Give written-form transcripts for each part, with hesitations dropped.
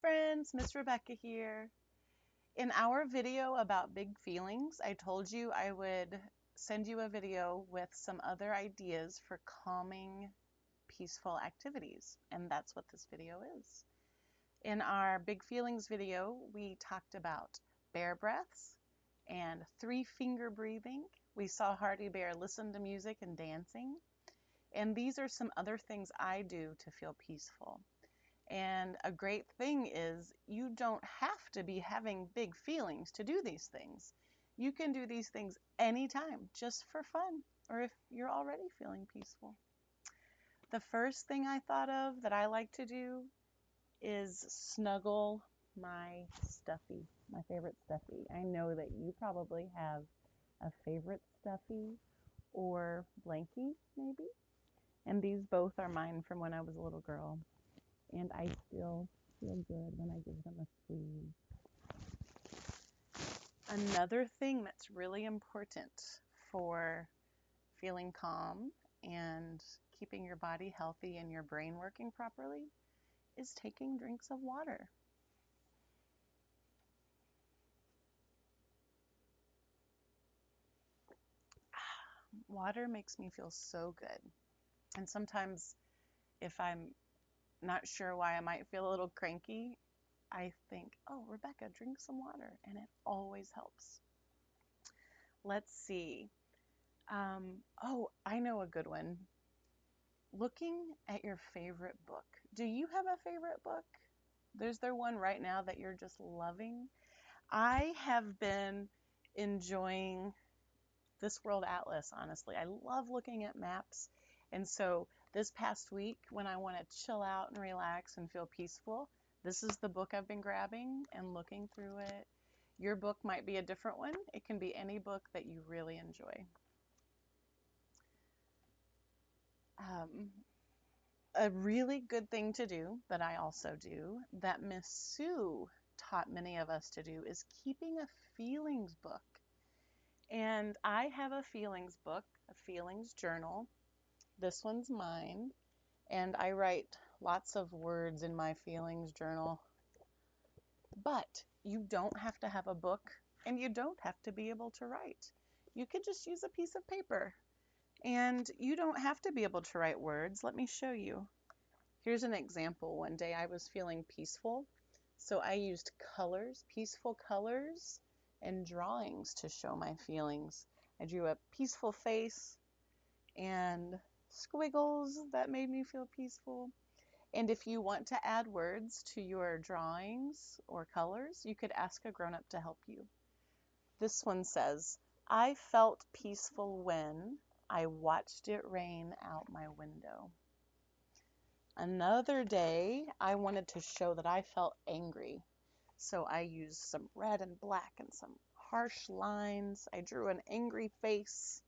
friends, Miss Rebecca here. In our video about big feelings, I told you I would send you a video with some other ideas for calming, peaceful activities, and that's what this video is. In our big feelings video, we talked about bear breaths and 3-finger breathing. We saw Hardy Bear listen to music and dancing, and these are some other things I do to feel peaceful. And a great thing is you don't have to be having big feelings to do these things. You can do these things anytime, just for fun, or if you're already feeling peaceful. The first thing I thought of that I like to do is snuggle my stuffy, my favorite stuffy. I know that you probably have a favorite stuffy or blankie, maybe. And these both are mine from when I was a little girl. And I still feel good when I give them a squeeze. Another thing that's really important for feeling calm and keeping your body healthy and your brain working properly is taking drinks of water. Water makes me feel so good. And sometimes if I'm not sure why I might feel a little cranky, I think, oh, Rebecca, drink some water, and it always helps. Let's see. Oh, I know a good one. Looking at your favorite book. Do you have a favorite book? Is there one right now that you're just loving? I have been enjoying This World Atlas, honestly. I love looking at maps. And so this past week, when I want to chill out and relax and feel peaceful, this is the book I've been grabbing and looking through it. Your book might be a different one. It can be any book that you really enjoy. A really good thing to do that I also do that Miss Sue taught many of us to do is keeping a feelings book. And I have a feelings book, a feelings journal. This one's mine. And I write lots of words in my feelings journal. But you don't have to have a book and you don't have to be able to write. You could just use a piece of paper. And you don't have to be able to write words. Let me show you. Here's an example. One day I was feeling peaceful, so I used colors, peaceful colors, and drawings to show my feelings. I drew a peaceful face and squiggles that made me feel peaceful. And if you want to add words to your drawings or colors, you could ask a grown-up to help you. This one says, I felt peaceful when I watched it rain out my window. Another day, I wanted to show that I felt angry. So I used some red and black and some harsh lines. I drew an angry face.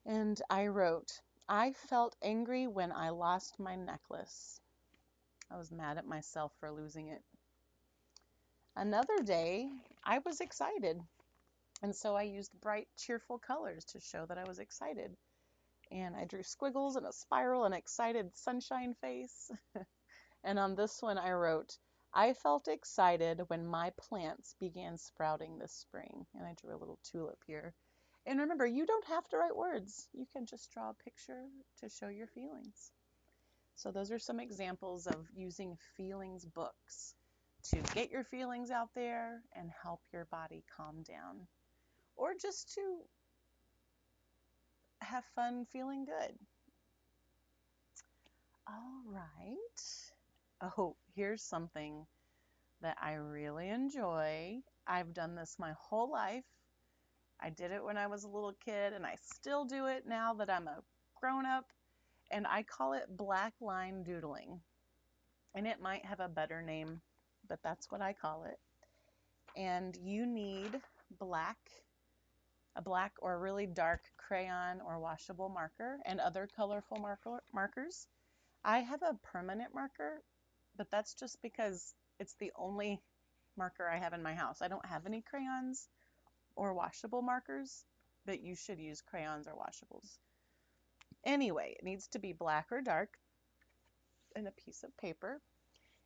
And I wrote, I felt angry when I lost my necklace. I was mad at myself for losing it. Another day, I was excited. And so I used bright, cheerful colors to show that I was excited. And I drew squiggles and a spiral and excited sunshine face. And on this one I wrote, I felt excited when my plants began sprouting this spring. And I drew a little tulip here. And remember, you don't have to write words. You can just draw a picture to show your feelings. So those are some examples of using feelings books to get your feelings out there and help your body calm down. Or just to have fun feeling good. All right. Oh, here's something that I really enjoy. I've done this my whole life. I did it when I was a little kid, and I still do it now that I'm a grown up, and I call it black line doodling. And it might have a better name, but that's what I call it. And you need a black or a really dark crayon or washable marker and other colorful markers. I have a permanent marker, but that's just because it's the only marker I have in my house. I don't have any crayons or washable markers, but you should use crayons or washables. Anyway, it needs to be black or dark and a piece of paper.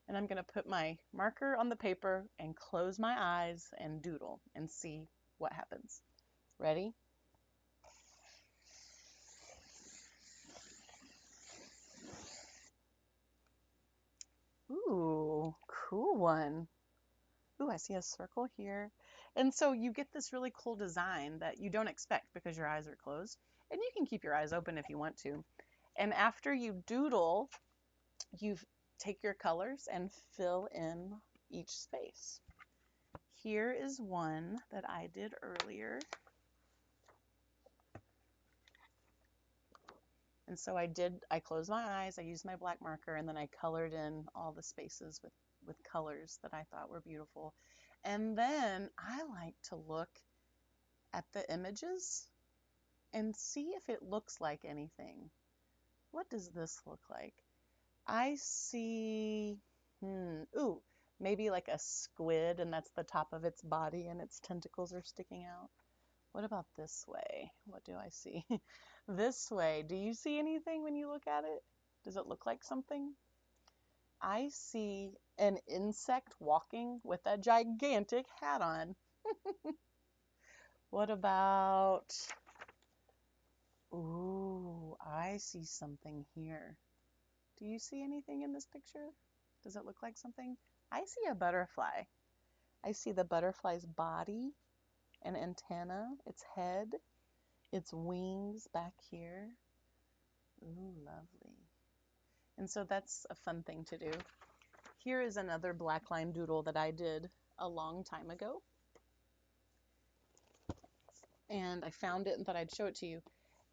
And I'm going to put my marker on the paper and close my eyes and doodle and see what happens. Ready? Ooh, cool one. Ooh, I see a circle here. And so you get this really cool design that you don't expect because your eyes are closed. And you can keep your eyes open if you want to. And after you doodle, you take your colors and fill in each space. Here is one that I did earlier. And so I closed my eyes, I used my black marker, and then I colored in all the spaces with colors that I thought were beautiful. And then I like to look at the images and see if it looks like anything. What does this look like? I see, ooh, maybe like a squid, and that's the top of its body and its tentacles are sticking out. What about this way? What do I see? This way. Do you see anything when you look at it? Does it look like something? I see an insect walking with a gigantic hat on. What about... Ooh, I see something here. Do you see anything in this picture? Does it look like something? I see a butterfly. I see the butterfly's body and antenna, its head, its wings back here. Ooh, lovely. And so that's a fun thing to do. Here is another black line doodle that I did a long time ago. And I found it and thought I'd show it to you.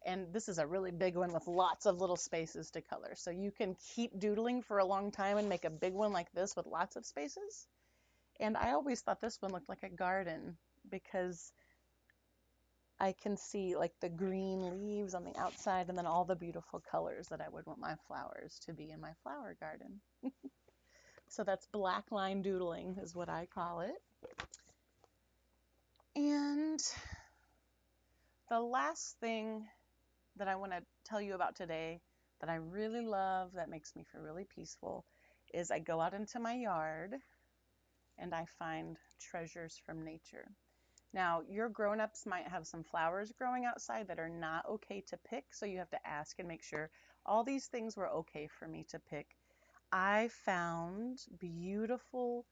And this is a really big one with lots of little spaces to color. So you can keep doodling for a long time and make a big one like this with lots of spaces. And I always thought this one looked like a garden because I can see like the green leaves on the outside and then all the beautiful colors that I would want my flowers to be in my flower garden. So that's black line doodling is what I call it. And the last thing that I want to tell you about today that I really love, that makes me feel really peaceful, is I go out into my yard and I find treasures from nature. Now, your grown-ups might have some flowers growing outside that are not okay to pick, so you have to ask and make sure. All these things were okay for me to pick. I found beautiful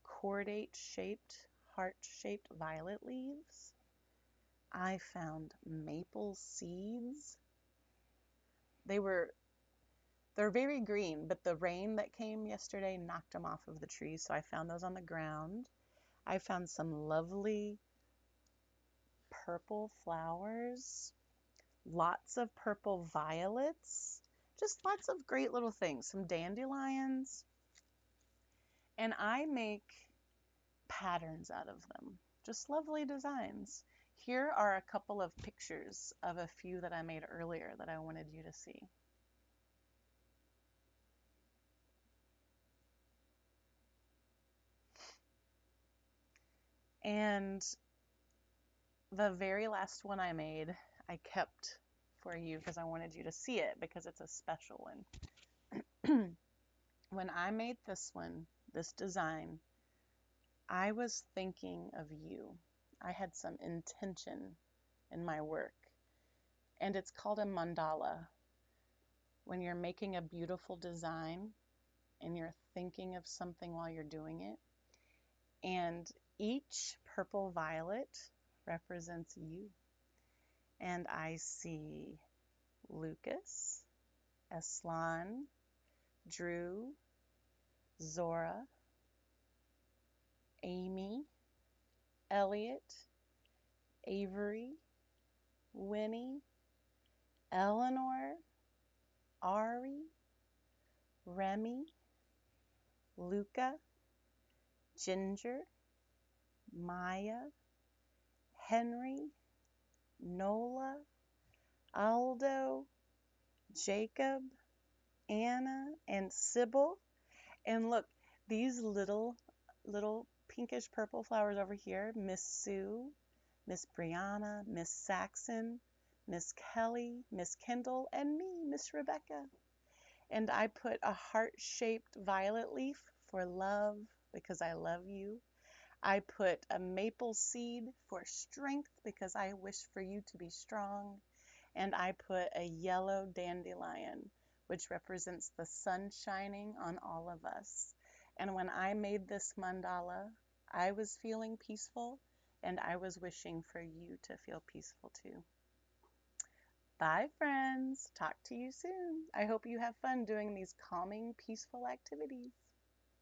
cordate-shaped, heart-shaped violet leaves. I found maple seeds. They're very green, but the rain that came yesterday knocked them off of the trees, so I found those on the ground. I found some lovely purple flowers, lots of purple violets, just lots of great little things, some dandelions, and I make patterns out of them, just lovely designs. Here are a couple of pictures of a few that I made earlier that I wanted you to see. And the very last one I made, I kept for you because I wanted you to see it because it's a special one. When I made this one, this design, I was thinking of you. I had some intention in my work, and it's called a mandala. When you're making a beautiful design and you're thinking of something while you're doing it, and each purple violet represents you. And I see Lucas, Aslan, Drew, Zora, Amy, Elliot, Avery, Winnie, Eleanor, Ari, Remy, Luca, Ginger, Maya, Henry, Nola, Aldo, Jacob, Anna, and Sybil. And look, these little pinkish purple flowers over here, Miss Sue, Miss Brianna, Miss Saxon, Miss Kelly, Miss Kendall, and me, Miss Rebecca. And I put a heart-shaped violet leaf for love because I love you. I put a maple seed for strength because I wish for you to be strong. And I put a yellow dandelion, which represents the sun shining on all of us. And when I made this mandala, I was feeling peaceful, and I was wishing for you to feel peaceful too. Bye, friends. Talk to you soon. I hope you have fun doing these calming, peaceful activities.